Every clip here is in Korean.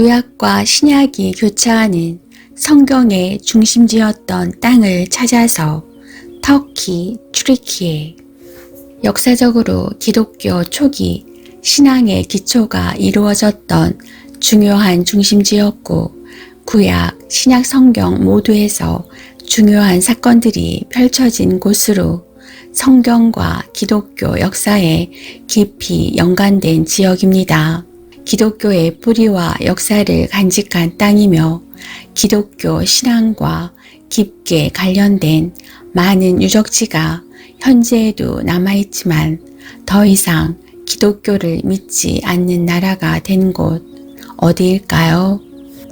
구약과 신약이 교차하는 성경의 중심지였던 땅을 찾아서 터키, 튀르키예. 역사적으로 기독교 초기 신앙의 기초가 이루어졌던 중요한 중심지였고, 구약, 신약 성경 모두에서 중요한 사건들이 펼쳐진 곳으로 성경과 기독교 역사에 깊이 연관된 지역입니다. 기독교의 뿌리와 역사를 간직한 땅이며 기독교 신앙과 깊게 관련된 많은 유적지가 현재에도 남아있지만 더 이상 기독교를 믿지 않는 나라가 된 곳 어디일까요?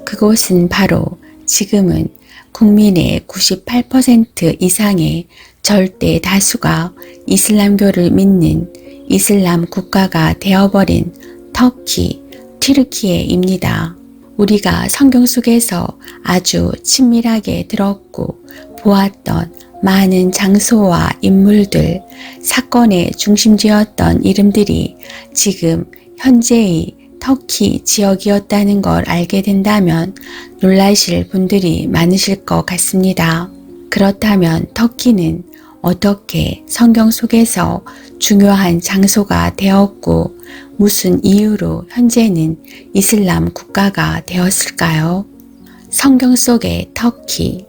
그곳은 바로 지금은 국민의 98% 이상의 절대 다수가 이슬람교를 믿는 이슬람 국가가 되어버린 터키, 튀르키예입니다. 우리가 성경 속에서 아주 친밀하게 들었고 보았던 많은 장소와 인물들, 사건의 중심지였던 이름들이 지금 현재의 터키 지역이었다는 걸 알게 된다면 놀라실 분들이 많으실 것 같습니다. 그렇다면 터키는 어떻게 성경 속에서 중요한 장소가 되었고 무슨 이유로 현재는 이슬람 국가가 되었을까요? 성경 속의 터키.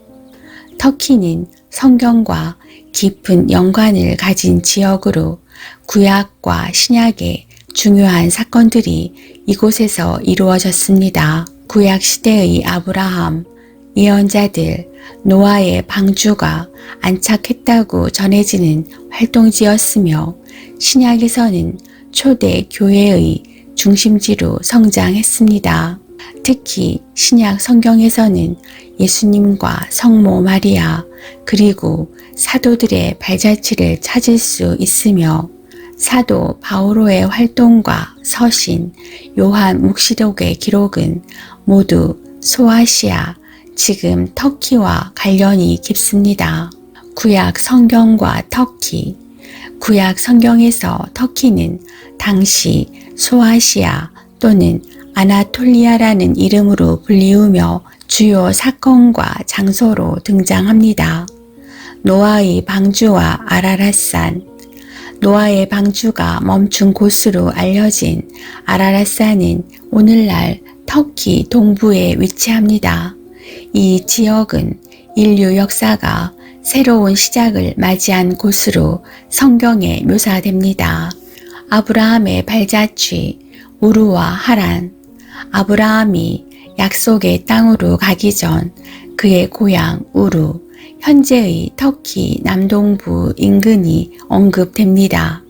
터키는 성경과 깊은 연관을 가진 지역으로 구약과 신약의 중요한 사건들이 이곳에서 이루어졌습니다. 구약 시대의 아브라함, 예언자들, 노아의 방주가 안착했다고 전해지는 활동지였으며 신약에서는 초대 교회의 중심지로 성장했습니다. 특히 신약 성경에서는 예수님과 성모 마리아 그리고 사도들의 발자취를 찾을 수 있으며 사도 바오로의 활동과 서신, 요한 묵시록의 기록은 모두 소아시아, 지금 터키와 관련이 깊습니다. 구약 성경과 터키. 구약 성경에서 터키는 당시 소아시아 또는 아나톨리아라는 이름으로 불리우며 주요 사건과 장소로 등장합니다. 노아의 방주와 아라랏산. 노아의 방주가 멈춘 곳으로 알려진 아라랏산은 오늘날 터키 동부에 위치합니다. 이 지역은 인류 역사가 새로운 시작을 맞이한 곳으로 성경에 묘사됩니다. 아브라함의 발자취, 우르와 하란. 아브라함이 약속의 땅으로 가기 전 그의 고향 우르, 현재의 터키 남동부 인근이 언급됩니다.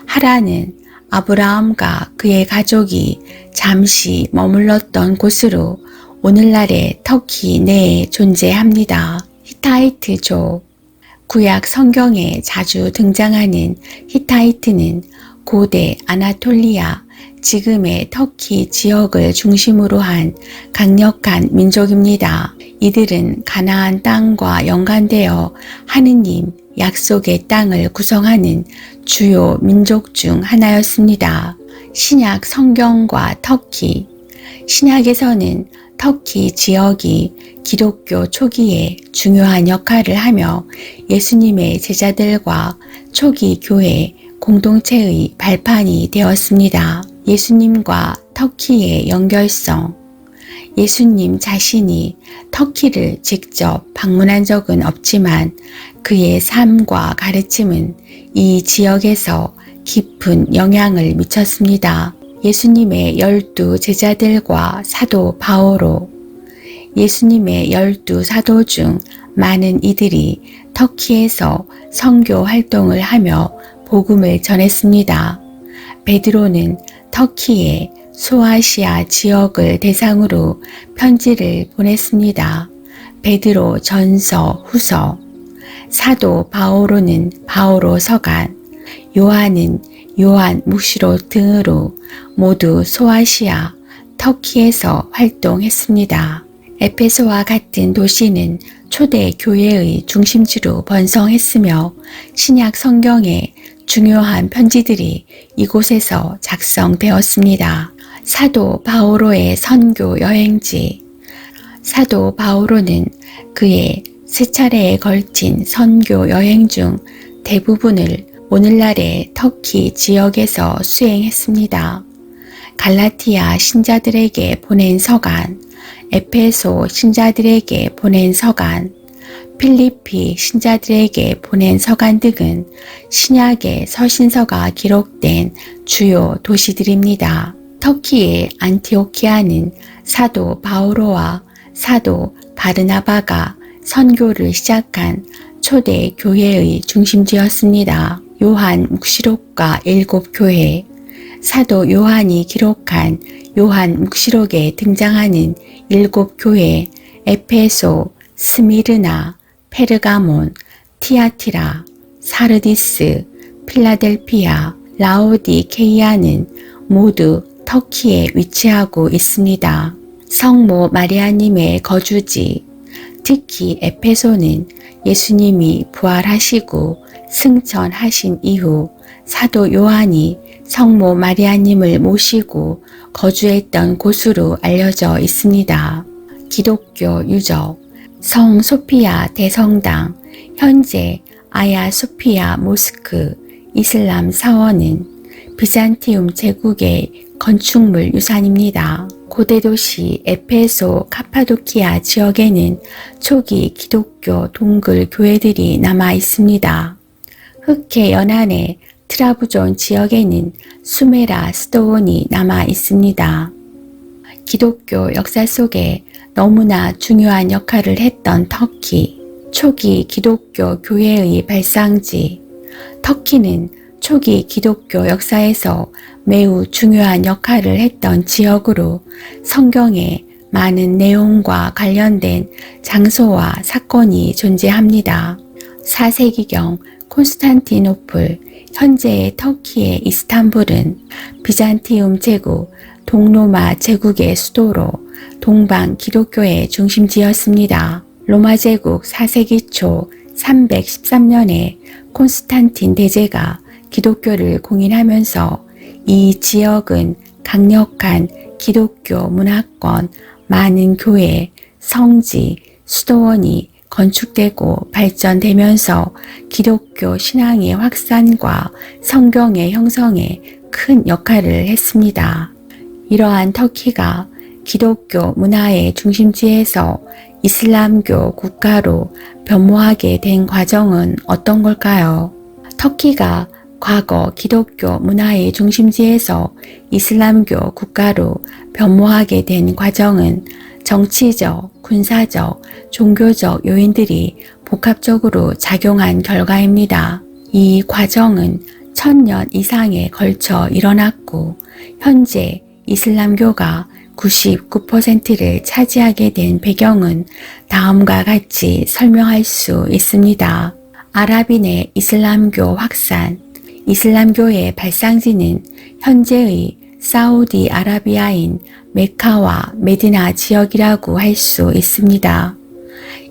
하란은 아브라함과 그의 가족이 잠시 머물렀던 곳으로 오늘날의 터키 내에 존재합니다. 히타이트족. 구약 성경에 자주 등장하는 히타이트는 고대 아나톨리아, 지금의 터키 지역을 중심으로 한 강력한 민족입니다. 이들은 가나안 땅과 연관되어 하느님 약속의 땅을 구성하는 주요 민족 중 하나였습니다. 신약 성경과 터키. 신약에서는 터키 지역이 기독교 초기에 중요한 역할을 하며 예수님의 제자들과 초기 교회 공동체의 발판이 되었습니다. 예수님과 터키의 연결성. 예수님 자신이 터키를 직접 방문한 적은 없지만 그의 삶과 가르침은 이 지역에서 깊은 영향을 미쳤습니다. 예수님의 12 제자들과 사도 바오로. 예수님의 12 사도 중 많은 이들이 터키에서 선교 활동을 하며 복음을 전했습니다. 베드로는 터키의 소아시아 지역을 대상으로 편지를 보냈습니다. 베드로 전서 후서. 사도 바오로는 바오로 서간, 요한은 요한 묵시록 등으로 모두 소아시아, 터키에서 활동했습니다. 에페소와 같은 도시는 초대 교회의 중심지로 번성했으며 신약 성경의 중요한 편지들이 이곳에서 작성되었습니다. 사도 바오로의 선교 여행지. 사도 바오로는 그의 세 차례에 걸친 선교 여행 중 대부분을 오늘날의 터키 지역에서 수행했습니다. 갈라티아 신자들에게 보낸 서간, 에페소 신자들에게 보낸 서간, 필리피 신자들에게 보낸 서간 등은 신약의 서신서가 기록된 주요 도시들입니다. 터키의 안티오키아는 사도 바오로와 사도 바르나바가 선교를 시작한 초대 교회의 중심지였습니다. 요한 묵시록과 일곱 교회, 사도 요한이 기록한 요한 묵시록에 등장하는 일곱 교회, 에페소, 스미르나, 페르가몬, 티아티라, 사르디스, 필라델피아, 라오디케이아는 모두 터키에 위치하고 있습니다. 성모 마리아님의 거주지, 특히 에페소는 예수님이 부활하시고 승천하신 이후 사도 요한이 성모 마리아님을 모시고 거주했던 곳으로 알려져 있습니다. 기독교 유적, 성 소피아 대성당, 현재 아야 소피아 모스크, 이슬람 사원은 비잔티움 제국의 건축물 유산입니다. 고대 도시 에페소 카파도키아 지역에는 초기 기독교 동굴 교회들이 남아 있습니다. 흑해 연안의 트라부존 지역에는 수메라 스도온이 남아 있습니다. 기독교 역사 속에 너무나 중요한 역할을 했던 터키, 초기 기독교 교회의 발상지. 터키는 초기 기독교 역사에서 매우 중요한 역할을 했던 지역으로 성경에 많은 내용과 관련된 장소와 사건이 존재합니다. 4세기경 콘스탄티노플, 현재의 터키의 이스탄불은 비잔티움 제국, 동로마 제국의 수도로 동방 기독교의 중심지였습니다. 로마 제국 4세기 초 313년에 콘스탄틴 대제가 기독교를 공인하면서 이 지역은 강력한 기독교 문화권, 많은 교회, 성지, 수도원이 건축되고 발전되면서 기독교 신앙의 확산과 성경의 형성에 큰 역할을 했습니다. 이러한 터키가 기독교 문화의 중심지에서 이슬람교 국가로 변모하게 된 과정은 어떤 걸까요? 터키가 과거 기독교 문화의 중심지에서 이슬람교 국가로 변모하게 된 과정은 정치적, 군사적, 종교적 요인들이 복합적으로 작용한 결과입니다. 이 과정은 1000년 이상에 걸쳐 일어났고 현재 이슬람교가 99%를 차지하게 된 배경은 다음과 같이 설명할 수 있습니다. 아랍인의 이슬람교 확산, 이슬람교의 발상지는 현재의 사우디아라비아인 메카와 메디나 지역이라고 할 수 있습니다.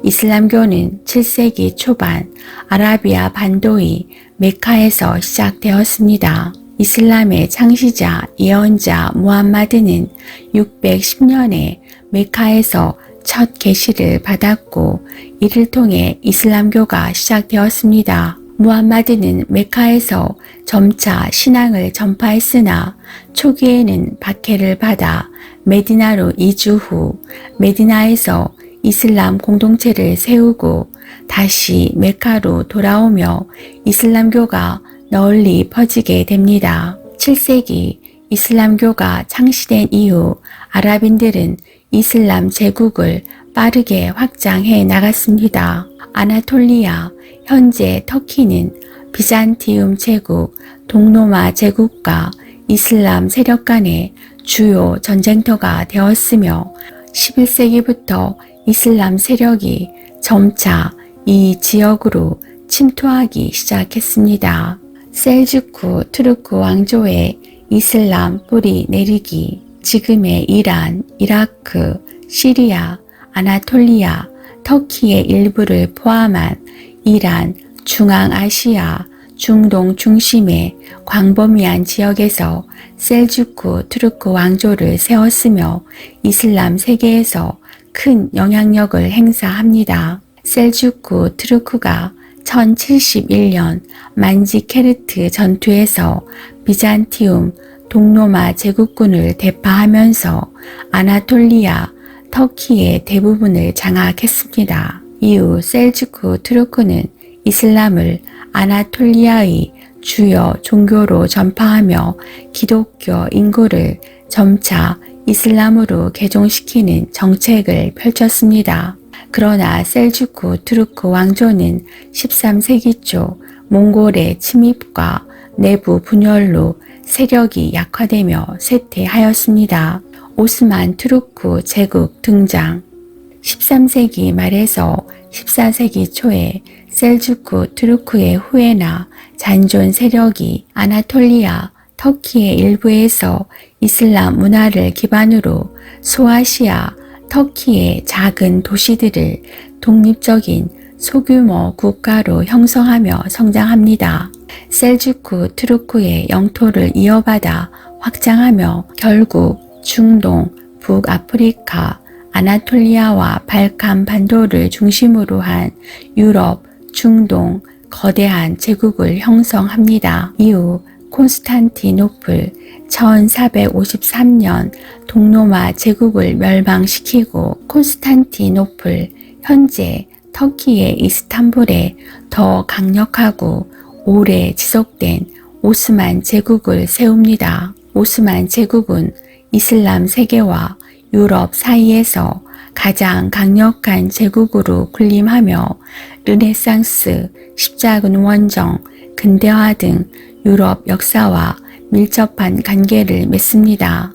이슬람교는 7세기 초반 아라비아 반도의 메카에서 시작되었습니다. 이슬람의 창시자 예언자 무함마드는 610년에 메카에서 첫 계시를 받았고 이를 통해 이슬람교가 시작되었습니다. 무함마드는 메카에서 점차 신앙을 전파했으나 초기에는 박해를 받아 메디나로 이주 후 메디나에서 이슬람 공동체를 세우고 다시 메카로 돌아오며 이슬람교가 널리 퍼지게 됩니다. 7세기 이슬람교가 창시된 이후 아랍인들은 이슬람 제국을 빠르게 확장해 나갔습니다. 아나톨리아, 현재 터키는 비잔티움 제국, 동로마 제국과 이슬람 세력 간의 주요 전쟁터가 되었으며 11세기부터 이슬람 세력이 점차 이 지역으로 침투하기 시작했습니다. 셀주쿠 투르크 왕조의 이슬람 뿌리 내리기, 지금의 이란, 이라크, 시리아, 아나톨리아, 터키의 일부를 포함한 이란, 중앙아시아, 중동 중심의 광범위한 지역에서 셀주크 투르크 왕조를 세웠으며 이슬람 세계에서 큰 영향력을 행사합니다. 셀주크 투르크가 1071년 만지케르트 전투에서 비잔티움 동로마 제국군을 대파하면서 아나톨리아, 터키의 대부분을 장악했습니다. 이후 셀주크 투르크는 이슬람을 아나톨리아의 주요 종교로 전파하며 기독교 인구를 점차 이슬람으로 개종시키는 정책을 펼쳤습니다. 그러나 셀주크 투르크 왕조는 13세기 초 몽골의 침입과 내부 분열로 세력이 약화되며 쇠퇴하였습니다. 오스만 투르크 제국 등장. 13세기 말에서 14세기 초에 셀주크 투르크의 후예나 잔존 세력이 아나톨리아, 터키의 일부에서 이슬람 문화를 기반으로 소아시아, 터키의 작은 도시들을 독립적인 소규모 국가로 형성하며 성장합니다. 셀주크 투르크의 영토를 이어받아 확장하며 결국 중동, 북아프리카, 아나톨리아와 발칸 반도를 중심으로 한 유럽, 중동, 거대한 제국을 형성합니다. 이후 콘스탄티노플 1453년 동로마 제국을 멸망시키고 콘스탄티노플 현재 터키의 이스탄불에 더 강력하고 오래 지속된 오스만 제국을 세웁니다. 오스만 제국은 이슬람 세계와 유럽 사이에서 가장 강력한 제국으로 군림하며 르네상스, 십자군 원정, 근대화 등 유럽 역사와 밀접한 관계를 맺습니다.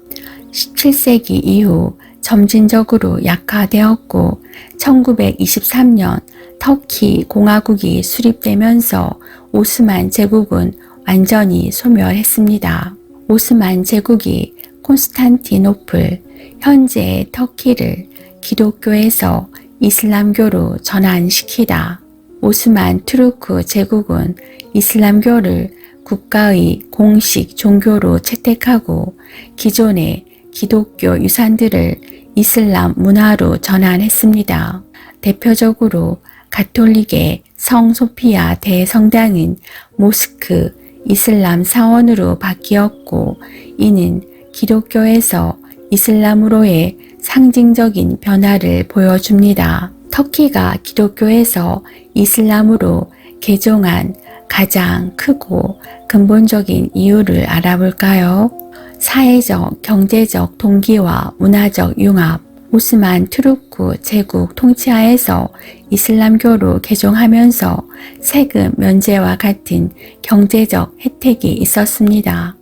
17세기 이후 점진적으로 약화되었고 1923년 터키 공화국이 수립되면서 오스만 제국은 완전히 소멸했습니다. 오스만 제국이 콘스탄티노플, 현재의 터키를 기독교에서 이슬람교로 전환시키다. 오스만 투르크 제국은 이슬람교를 국가의 공식 종교로 채택하고 기존의 기독교 유산들을 이슬람 문화로 전환했습니다. 대표적으로 가톨릭의 성 소피아 대성당은 모스크, 이슬람 사원으로 바뀌었고 이는 기독교에서 이슬람으로의 상징적인 변화를 보여줍니다. 터키가 기독교에서 이슬람으로 개종한 가장 크고 근본적인 이유를 알아볼까요? 사회적, 경제적 동기와 문화적 융합. 오스만 투르크 제국 통치하에서 이슬람교로 개종하면서 세금 면제와 같은 경제적 혜택이 있었습니다.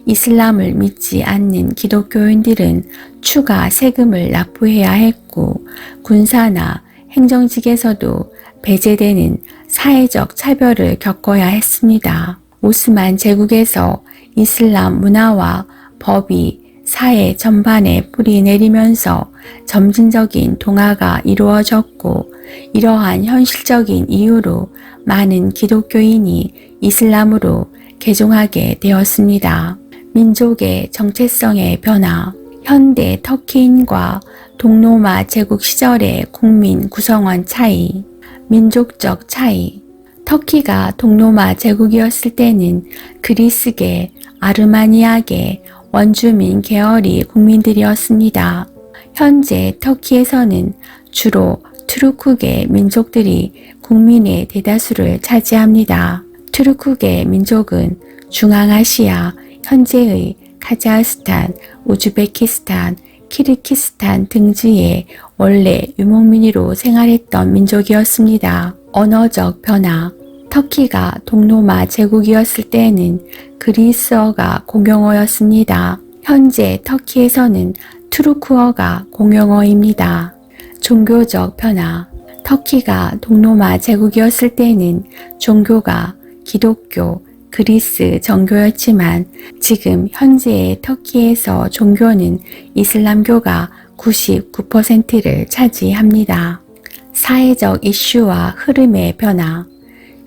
이슬람을 믿지 않는 기독교인들은 추가 세금을 납부해야 했고 군사나 행정직에서도 배제되는 사회적 차별을 겪어야 했습니다. 오스만 제국에서 이슬람 문화와 법이 사회 전반에 뿌리 내리면서 점진적인 동화가 이루어졌고 이러한 현실적인 이유로 많은 기독교인이 이슬람으로 개종하게 되었습니다. 민족의 정체성의 변화. 현대 터키인과 동로마 제국 시절의 국민 구성원 차이. 민족적 차이. 터키가 동로마 제국이었을 때는 그리스계, 아르마니아계, 원주민 계열이 국민들이었습니다. 현재 터키에서는 주로 투르크계 민족들이 국민의 대다수를 차지합니다. 투르크계 민족은 중앙아시아, 현재의 카자흐스탄, 우즈베키스탄, 키르기스탄 등지에 원래 유목민으로 생활했던 민족이었습니다. 언어적 변화. 터키가 동로마 제국이었을 때에는 그리스어가 공용어였습니다. 현재 터키에서는 투르크어가 공용어입니다. 종교적 변화. 터키가 동로마 제국이었을 때는 종교가 기독교, 그리스 정교였지만 지금 현재의 터키에서 종교는 이슬람교가 99%를 차지합니다. 사회적 이슈와 흐름의 변화.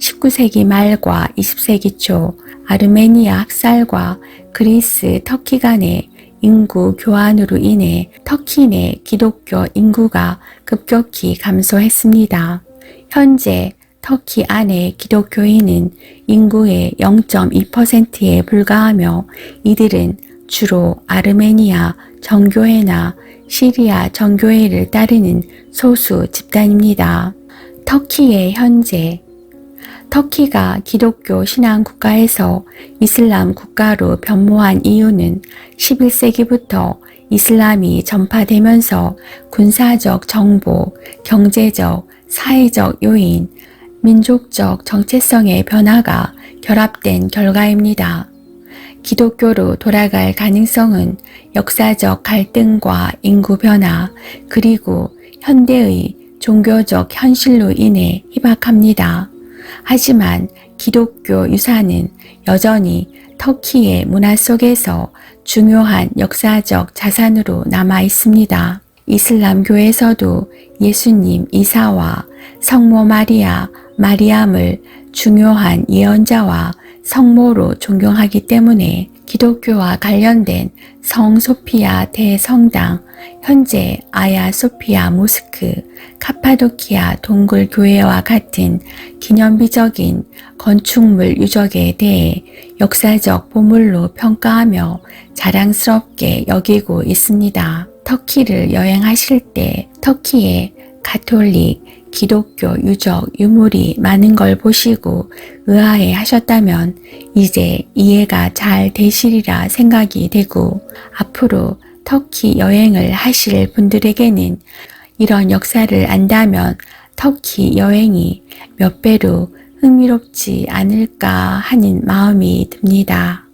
19세기 말과 20세기 초 아르메니아 학살과 그리스, 터키 간의 인구 교환으로 인해 터키 내 기독교 인구가 급격히 감소했습니다. 현재 터키 안의 기독교인은 인구의 0.2%에 불과하며 이들은 주로 아르메니아 정교회나 시리아 정교회를 따르는 소수 집단입니다. 터키의 현재 터키가 기독교 신앙 국가에서 이슬람 국가로 변모한 이유는 11세기부터 이슬람이 전파되면서 군사적 정보, 경제적, 사회적 요인, 민족적 정체성의 변화가 결합된 결과입니다. 기독교로 돌아갈 가능성은 역사적 갈등과 인구 변화, 그리고 현대의 종교적 현실로 인해 희박합니다. 하지만 기독교 유산은 여전히 터키의 문화 속에서 중요한 역사적 자산으로 남아 있습니다. 이슬람교에서도 예수님 이사와 성모 마리아, 마리암을 중요한 예언자와 성모로 존경하기 때문에 기독교와 관련된 성 소피아 대성당, 현재 아야 소피아 모스크, 카파도키아 동굴 교회와 같은 기념비적인 건축물 유적에 대해 역사적 보물로 평가하며 자랑스럽게 여기고 있습니다. 터키를 여행하실 때 터키의 가톨릭, 기독교 유적, 유물이 많은 걸 보시고 의아해 하셨다면 이제 이해가 잘 되시리라 생각이 되고, 앞으로 터키 여행을 하실 분들에게는 이런 역사를 안다면 터키 여행이 몇 배로 흥미롭지 않을까 하는 마음이 듭니다.